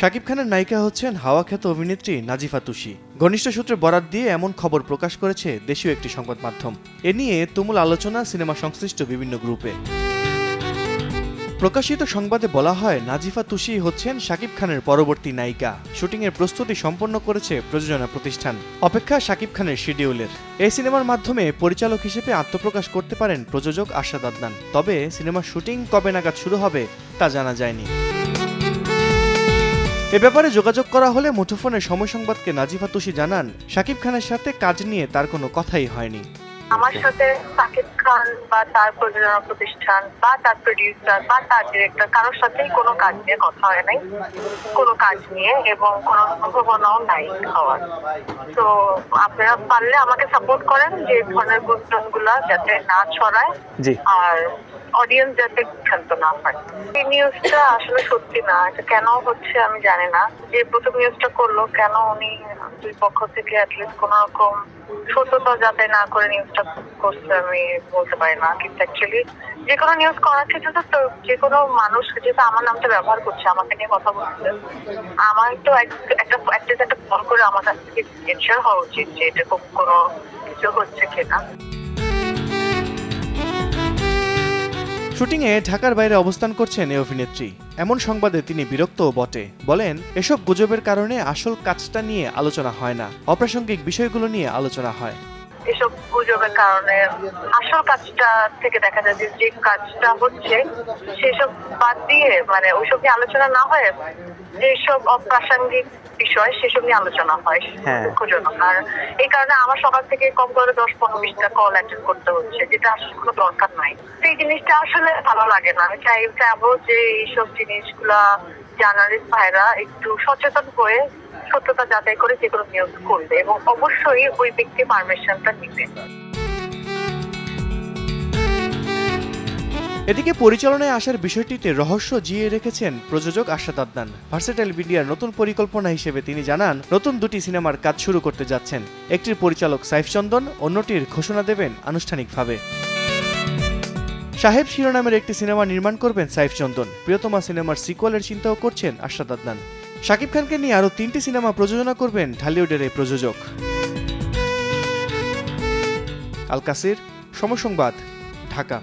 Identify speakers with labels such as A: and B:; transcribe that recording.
A: শাকিব খানের নায়িকা হচ্ছেন হাওয়া খ্যাত অভিনেত্রী নাজিফা তুষি। ঘনিষ্ঠ সূত্রে বরাত দিয়ে এমন খবর প্রকাশ করেছে দেশীয় একটি সংবাদ মাধ্যম। এ নিয়ে তুমুল আলোচনা সিনেমা সংশ্লিষ্ট বিভিন্ন গ্রুপে। প্রকাশিত সংবাদে বলা হয়, নাজিফা তুষি হচ্ছেন শাকিব খানের পরবর্তী নায়িকা। শুটিংয়ের প্রস্তুতি সম্পন্ন করেছে প্রযোজনা প্রতিষ্ঠান। অপেক্ষা শাকিব খানের শিডিউলের। এই সিনেমার মাধ্যমে পরিচালক হিসেবে আত্মপ্রকাশ করতে পারেন প্রযোজক আরশাদ আদনান। তবে সিনেমার শুটিং কবে নাগাদ শুরু হবে তা জানা যায়নি। এ ব্যাপারে যোগাযোগ করা হলে মুঠোফোনে সময় সংবাদকে নাজিফা তুষি জানান, শাকিব খানের সাথে কাজ নিয়ে তার কোনো কথাই হয়নি।
B: আমার সাথে শাকিব খান বা তার প্রযোজনা প্রতিষ্ঠান বা তার প্রডিউসার বা তার ডিরেক্টর কারোর সাথেই কোনো কাজ নিয়ে কথা হয় নাই, কোনো কাজ নিয়ে, এবং কোনো সম্ভাবনাও নাই হওয়ার। তো আপনারা পারলে আমাকে সাপোর্ট করেন যে ধরনের গুঞ্জনগুলা যাতে না ছড়ায়, আর অডিয়েন্স যাতে ক্ষান্ত না হয়। এই নিউজটা আসলে সত্যি না। এটা কেন হচ্ছে আমি জানি না। যে প্রথম নিউজটা করলো, কেন উনি দুই পক্ষ থেকে অ্যাটলিস্ট কোন রকম সত্যতা যাচাই না করে নিউজটা করছে আমি বলতে পারি না। কিন্তু অ্যাকচুয়ালি যে কোনো নিউজ করার ক্ষেত্রে তো যে কোনো মানুষ যেহেতু আমার নামটা ব্যবহার করছে, আমাকে নিয়ে কথা বলছে, আমার তো একটা ফোন করে আমার কাছ থেকে এনশিওর হওয়া উচিত যে এরকম কোনো কিছু হচ্ছে কিনা।
A: শুটিংয়ে ঢাকার বাইরে অবস্থান করছেন এই অভিনেত্রী। এমন সংবাদে তিনি বিরক্তও বটে। বলেন, এসব গুজবের কারণে আসল কাজটা নিয়ে আলোচনা হয় না, অপ্রাসঙ্গিক বিষয়গুলো নিয়ে আলোচনা হয়।
B: এসব গুজবের কারণে আসল কাজটা থেকে দেখা যায় যে কাজটা হচ্ছে সেসব বাদ দিয়ে, মানে ওইসব নিয়ে আলোচনা না হয়, যেসব অপ্রাসঙ্গিক বিষয় সেসব নিয়ে আলোচনা হয়। দুঃখজনক। আর এই কারণে আমার সকাল থেকে কম করে 10-15-20টা কল অ্যাটেন্ড করতে হচ্ছে, যেটা আসলে কোনো দরকার নাই। এই জিনিসটা আসলে ভালো লাগে না। আমি চাইবো যে এইসব জিনিসগুলা জার্নালিস্ট ভাইরা একটু সচেতন হয়ে সত্যতা যাচাই করে যে কোনো নিউজ করবে, এবং অবশ্যই ওই ব্যক্তি পারমিশনটা নিবে।
A: এদিকে পরিচালনায় আসার বিষয়টিতে রহস্য জিয়ে রেখেছেন প্রযোজক আরশাদ আদনান। ভার্সেটাইল মিডিয়ার নতুন পরিকল্পনা হিসেবে তিনি জানান, নতুন দুটি সিনেমার কাজ শুরু করতে যাচ্ছেন। একটির পরিচালক সাইফ চন্দন, অন্যটির ঘোষণা দেবেন আনুষ্ঠানিকভাবে। সাহেব শিরোনামের একটি সিনেমা নির্মাণ করবেন সাইফ চন্দন। প্রিয়তমা সিনেমার সিকুয়েলের চিন্তাও করছেন আরশাদ আদনান। শাকিব খানকে নিয়ে আরও 3টি সিনেমা প্রযোজনা করবেন ঢালিউডের এই প্রযোজক। আল কাসির, সময় সংবাদ, ঢাকা।